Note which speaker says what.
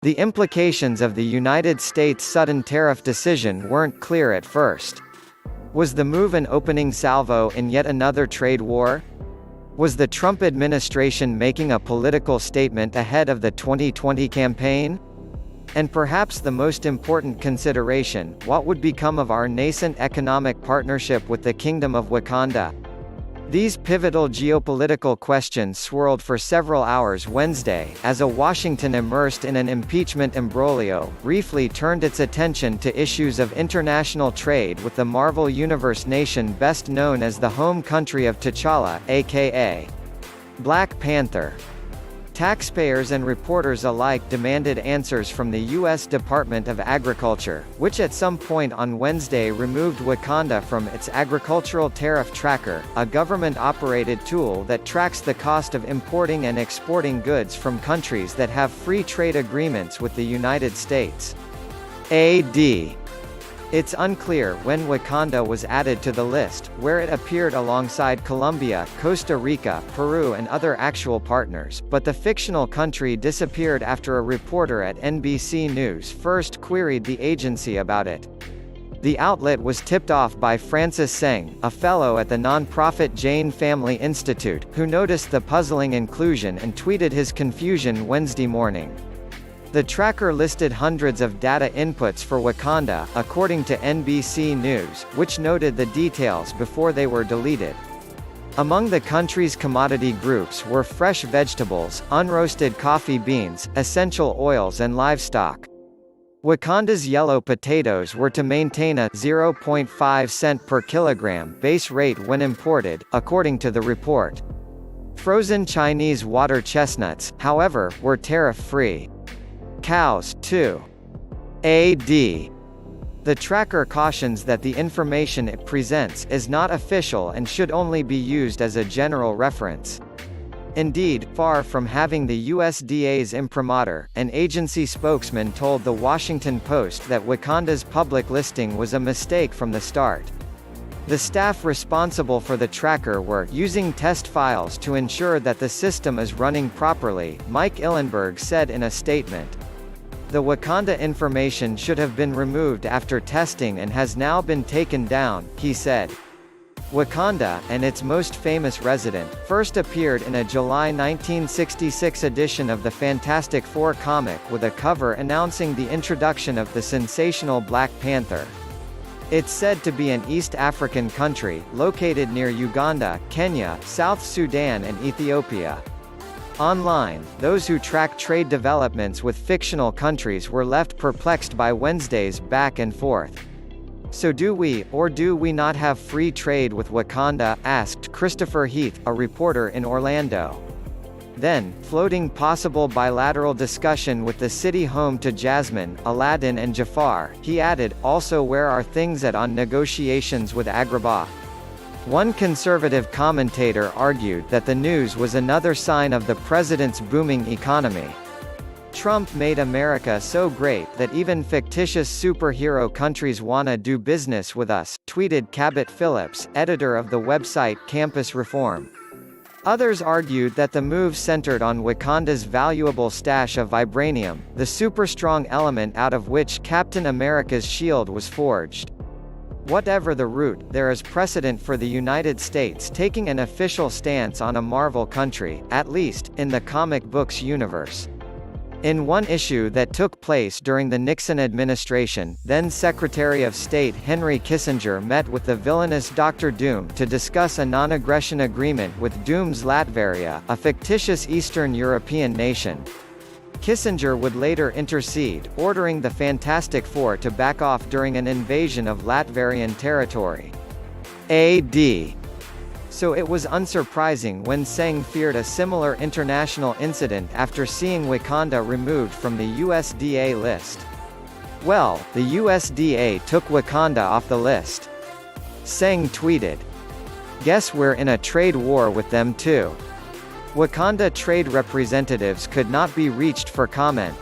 Speaker 1: The implications of the United States' sudden tariff decision weren't clear at first. Was the move an opening salvo in yet another trade war? Was the Trump administration making a political statement ahead of the 2020 campaign? And perhaps the most important consideration, what would become of our nascent economic partnership with the Kingdom of Wakanda? These pivotal geopolitical questions swirled for several hours Wednesday, as a Washington immersed in an impeachment imbroglio, briefly turned its attention to issues of international trade with the Marvel Universe nation best known as the home country of T'Challa, aka Black Panther. Taxpayers and reporters alike demanded answers from the U.S. Department of Agriculture, which at some point on Wednesday removed Wakanda from its agricultural tariff tracker, a government-operated tool that tracks the cost of importing and exporting goods from countries that have free trade agreements with the United States. AD. It's unclear when Wakanda was added to the list, where it appeared alongside Colombia, Costa Rica, Peru and other actual partners, but the fictional country disappeared after a reporter at NBC News first queried the agency about it. The outlet was tipped off by Francis Seng, a fellow at the nonprofit Jane Family Institute, who noticed the puzzling inclusion and tweeted his confusion Wednesday morning. The tracker listed hundreds of data inputs for Wakanda, according to NBC News, which noted the details before they were deleted. Among the country's commodity groups were fresh vegetables, unroasted coffee beans, essential oils and livestock. Wakanda's yellow potatoes were to maintain a 0.5 cent per kilogram base rate when imported, according to the report. Frozen Chinese water chestnuts, however, were tariff-free. Cows, too. AD. The tracker cautions that the information it presents is not official and should only be used as a general reference. Indeed, far from having the USDA's imprimatur, an agency spokesman told The Washington Post that Wakanda's public listing was a mistake from the start. The staff responsible for the tracker were using test files to ensure that the system is running properly, Mike Illenberg said in a statement. The Wakanda information should have been removed after testing and has now been taken down, he said. Wakanda, and its most famous resident, first appeared in a July 1966 edition of the Fantastic Four comic with a cover announcing the introduction of the sensational Black Panther. It's said to be an East African country, located near Uganda, Kenya, South Sudan and Ethiopia. Online, those who track trade developments with fictional countries were left perplexed by Wednesday's back and forth. So do we, or do we not have free trade with Wakanda, asked Christopher Heath, a reporter in Orlando. Then, floating possible bilateral discussion with the city home to Jasmine, Aladdin and Jafar, he added, also where are things at on negotiations with Agrabah? One conservative commentator argued that the news was another sign of the president's booming economy. Trump made America so great that even fictitious superhero countries wanna do business with us, tweeted Cabot Phillips, editor of the website Campus Reform. Others argued that the move centered on Wakanda's valuable stash of vibranium, the super-strong element out of which Captain America's shield was forged. Whatever the route, there is precedent for the United States taking an official stance on a Marvel country, at least, in the comic books universe. In one issue that took place during the Nixon administration, then Secretary of State Henry Kissinger met with the villainous Dr. Doom to discuss a non-aggression agreement with Doom's Latveria, a fictitious Eastern European nation. Kissinger would later intercede, ordering the Fantastic Four to back off during an invasion of Latvian territory. AD. So it was unsurprising when Seng feared a similar international incident after seeing Wakanda removed from the USDA list. Well, the USDA took Wakanda off the list. Seng tweeted. Guess we're in a trade war with them too. Wakanda trade representatives could not be reached for comment.